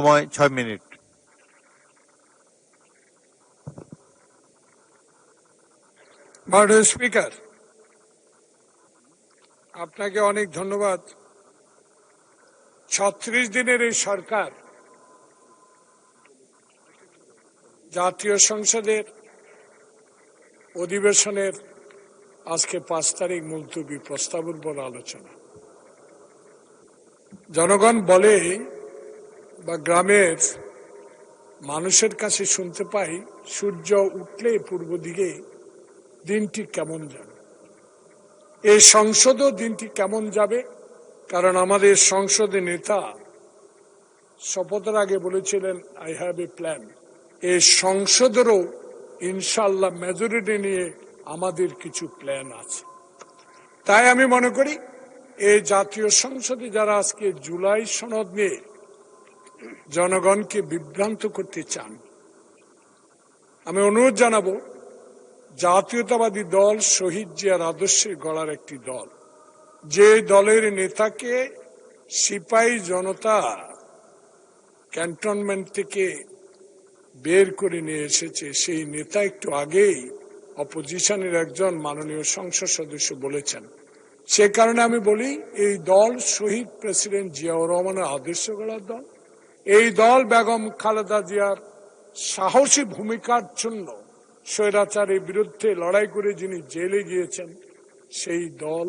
সময় 6 মিনিট। মাননীয় স্পিকার, আপনাকে অনেক ধন্যবাদ। 36 দিনের এই সরকার জাতীয় সংসদের অধিবেশনের আজকে 5 তারিখ মুলতবি প্রস্তাবের উপর আলোচনা। জনগণ বলে বা গ্রামের মানুষের কাছে শুনতে পাই, সূর্য উঠলে পূর্ব দিকে দিনটি কেমন যাবে। এই সংসদও দিনটি কেমন যাবে, কারণ আমাদের সংসদের নেতা শপথের আগে বলেছিলেন আই হ্যাভ এ প্ল্যান। এই সংসদেরও ইনশাআল্লাহ মেজরিটি নিয়ে আমাদের কিছু প্ল্যান আছে। তাই আমি মনে করি এই জাতীয় সংসদে যারা আজকে জুলাই সনদ নিয়ে জনগণকে বিভ্রান্ত করতে চান, আমি অনুরোধ জানাবো, জাতীয়তাবাদী দল শহীদ জিয়ার আদর্শে গড়ার একটি দল, যে দলের নেতাকে সিপাহী জনতা ক্যান্টনমেন্ট থেকে বের করে নিয়ে এসেছে, সেই নেতা একটু আগেই অপোজিশনের একজন মাননীয় সংসদ সদস্য বলেছেন। সে কারণে আমি বলি, এই দল শহীদ প্রেসিডেন্ট জিয়াউর রহমানের আদর্শ গড়ার দল। এই দল বেগম খালেদা জিয়ার সাহসী ভূমিকার জন্য স্বৈরাচারের বিরুদ্ধে লড়াই করে যিনি জেলে গিয়েছেন, সেই দল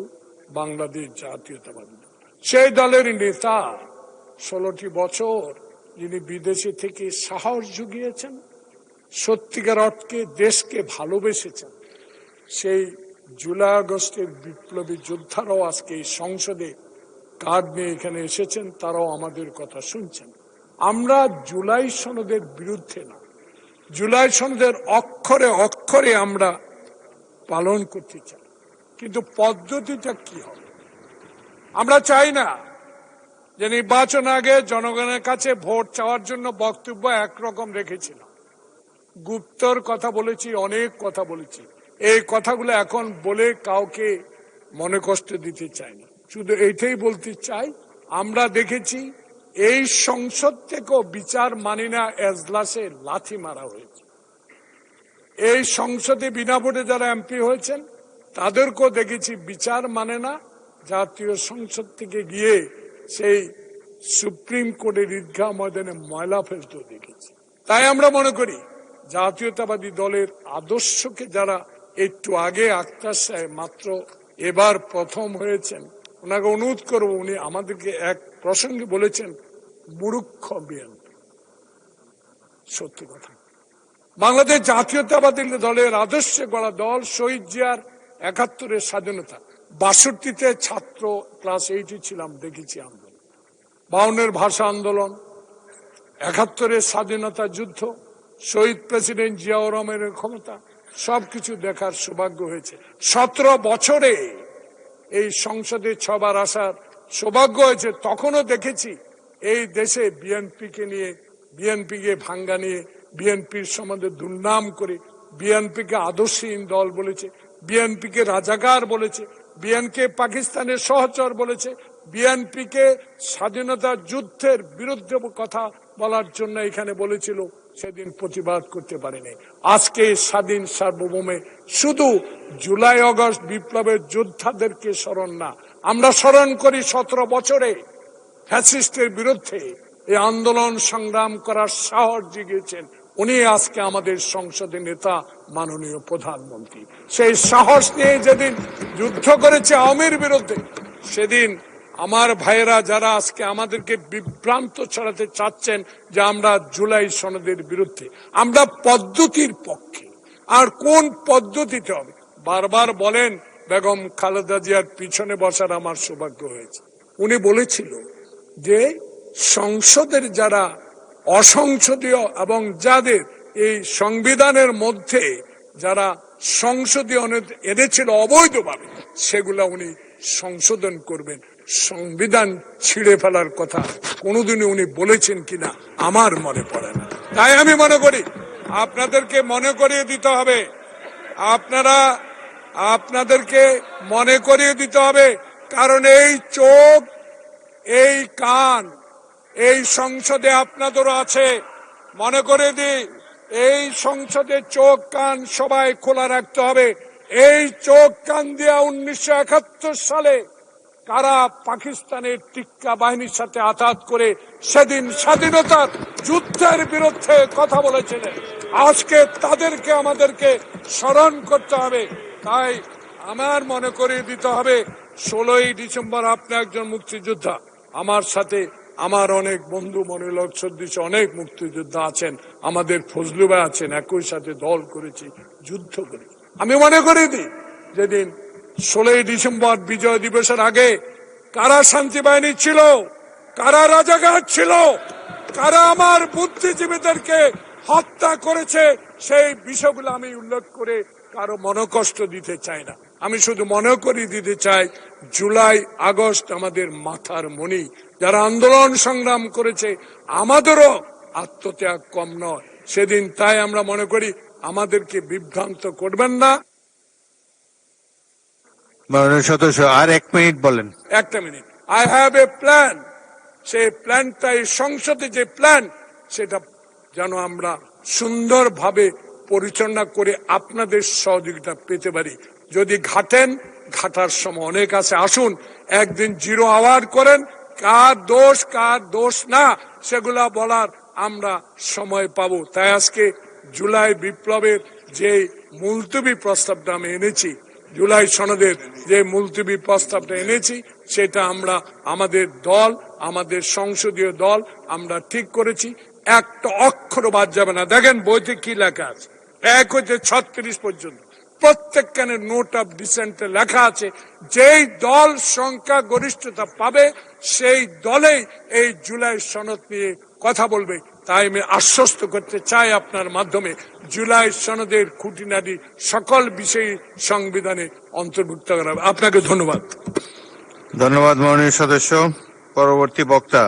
বাংলাদেশ জাতীয়তাবাদী দল। সেই দলের নেতা 16টি বছর যিনি বিদেশে থেকে সাহস জুগিয়েছেন, সত্যিকার অর্থে দেশকে ভালোবেসেছেন, সেই জুলাই আগস্টের বিপ্লবী যোদ্ধারাও আজকে এই সংসদে কার্ড নিয়ে এখানে এসেছেন, তারাও আমাদের কথা শুনছেন। আমরা জুলাই সনদের বিরুদ্ধে না, জুলাই সনদের অক্ষরে অক্ষরে আমরা পালন করতে চাই, কিন্তু পদ্ধতিটা কি হবে। আমরা চাই না যে নির্বাচন আগে জনগণের কাছে ভোট চাওয়ার জন্য বক্তব্য একরকম রেখেছিলাম, গুপ্তর কথা বলেছি, অনেক কথা বলেছি। এই কথাগুলো এখন বলে কাউকে মনে কষ্ট দিতে চাই না, শুধু এইটাই বলতে চাই, আমরা দেখেছি এই সংসদ থেকেও বিচার মানি না এজলাসে লাথি মারা হয়েছে। এই সংসদে বিনা ভোটে যারা এমপি হয়েছেন তাদেরকেও দেখেছি বিচার মানে না, জাতীয় সংসদ থেকে গিয়ে সেই সুপ্রিম কোর্টের ঈদগাহ ময়দানে ময়লা ফেলতেও দেখেছি। তাই আমরা মনে করি জাতীয়তাবাদী দলের আদর্শকে যারা একটু আগে আক্তার সাহেব মাত্র এবার প্রথম হয়েছেন, ওনাকে অনুরোধ করব, উনি আমাদেরকে এক প্রসঙ্গে বলেছেন মূর্খ বিএনপি। সত্যি কথা, বাংলাদেশ জাতীয়তাবাদী দলের আদর্শে গড়া দল শহীদ জিয়ার 71-এর স্বাধীনতা, 62-তে ছাত্র ক্লাস 8 ছিলাম, দেখেছি আন্দোলন, 52-এর ভাষা আন্দোলন, 71-এর স্বাধীনতা যুদ্ধ, শহীদ প্রেসিডেন্ট জিয়াউর রহমানের ক্ষমতা, সবকিছু দেখার সৌভাগ্য হয়েছে। 17 বছরে এই সংসদে 6 বার আসার সৌভাগ্য হয়েছে। তখনও দেখেছি এই দেশে বিএনপিকে নিয়ে, বিএনপিকে ভাঙ্গা নিয়ে, বিএনপির সম্বন্ধে দুর্নাম করে, বিএনপিকে আদর্শহীন দল বলেছে, বিএনপিকে রাজাকার বলেছে, বিএনপিকে পাকিস্তানের সহচর বলেছে, বিএনপিকে স্বাধীনতা যুদ্ধের বিরুদ্ধে কথা বলার জন্য এখানে বলেছিল, সেদিন প্রতিবাদ করতে পারেনি। আজকে স্বাধীন সার্বভৌমে শুধু জুলাই আগস্ট বিপ্লবের যোদ্ধাদেরকে স্মরণ না, আমরা স্মরণ করি 17 বছরে ফ্যাসিস্টের বিরুদ্ধে এই আন্দোলন সংগ্রাম করার সাহস জুগিয়েছেন, উনি আজকে আমাদের সংসদের নেতা মাননীয় প্রধানমন্ত্রী। সেই সাহস নিয়ে যেদিন যুদ্ধ করেছে আওয়ামীর বিরুদ্ধে, সেদিন আমার ভাইয়েরা যারা আজকে আমাদেরকে বিভ্রান্ত ছড়াতে চাচ্ছেন যে আমরা জুলাই সনদের বিরুদ্ধে, আমরা পদ্ধতির পক্ষে। আর কোন পদ্ধতিতে হবে, বারবার বলেন বেগম খালেদা জিয়ার পিছনে বসার আমার সৌভাগ্য হয়েছে। উনি বলেছিল যে সংসদের যারা অসংসদীয় এবং যাদের এই সংবিধানের মধ্যে যারা সংসদীয় এনেছিল অবৈধভাবে, সেগুলা উনি সংশোধন করবেন। সংবিধান ছিঁড়ে ফেলার কথা কোনোদিনই উনি বলেছেন কিনা আমার মনে পড়ে না। তাই আমি মনে করি আপনাদেরকে মনে করিয়ে দিতে হবে, আপনাদেরকে মনে করিয়ে দিতে হবে, কারণ এই চোখ, এই কান, এই সংসদে আপনাদেরও আছে। মনে করে দিই, এই সংসদে চোখ কান সবাই খোলা রাখতে হবে। এই চোখ কান দিয়া 1971 সালে কারা পাকিস্তানের টিক্কা বাহিনীর সাথে আঘাত করে সেদিন স্বাধীনতার যুদ্ধের বিরুদ্ধে কথা বলেছিলেন, আজকে তাদেরকে আমাদেরকে স্মরণ করতে হবে। তাই আমার মনে করিয়ে দিতে হবে, 16ই ডিসেম্বর আপনি একজন মুক্তিযোদ্ধা, আমার সাথে আমার অনেক বন্ধু মনিলক সদৃশ অনেক মুক্তিযোদ্ধা আছেন, আমাদের ফজলু ভাই আছেন, একই সাথে দল করেছি, যুদ্ধ করেছি। আমি মনে করি দিই, যেদিন 16ই ডিসেম্বর বিজয় দিবসের আগে কারা শান্তি বাহিনী ছিল, কারা রাজাকার ছিল, কারা আমার বুদ্ধিজীবীদেরকে হত্যা করেছে, সেই বিষয়গুলো আমি উল্লেখ করে কারো মনোকষ্ট দিতে চাই না। আমি শুধু মনে করিয়ে দিতে চাই, জুলাই আগস্ট আমাদের মাথার মণি, যারা আন্দোলন সংগ্রাম করেছে, আমাদেরও আত্মত্যাগ কম নয় সেদিন। তাই আমরা মনে করি আমাদেরকে বিভ্রান্ত করবেন না। সদস্য আর 1 মিনিট বলেন। একটা minute. I have a plan. সেই প্ল্যানটা, এই সংসদে যে প্ল্যান, সেটা যেন আমরা সুন্দরভাবে পরিচালনা করে আপনাদের সহযোগিতা পেতে পারি। যদি ঘাটেন, ঘাটার সময় অনেক আছে, আসুন একদিন 0 আওয়ার করেন, কার দোষ না সেগুলা বলার আমরা সময় পাবো। তাই আজকে জুলাই বিপ্লবের যে মুলতবি প্রস্তাবটা আমি এনেছি, জুলাই সনদের যে মুলতবি প্রস্তাবটা এনেছি, সেটা আমরা আমাদের দল, আমাদের সংসদীয় দল আমরা ঠিক করেছি। একটা অক্ষর বাদ যাবে না। দেখেন বইতে কি লেখা আছে, 1 হইতে 36 পর্যন্ত প্রত্যেকখানে নোট অফ ডিসেন্টে লেখা আছে, যেই দল সংখ্যা গরিষ্ঠতা পাবে সেই দলেই এই জুলাই সনদ নিয়ে কথা বলবে। তাই আমি আশ্বস্ত করতে চাই আপনার মাধ্যমে, জুলাই সনদের খুঁটিনাটি সকল বিষয় সংবিধানে অন্তর্ভুক্ত করা হবে। আপনাকে ধন্যবাদ। ধন্যবাদ মাননীয় সদস্য। পরবর্তী বক্তা।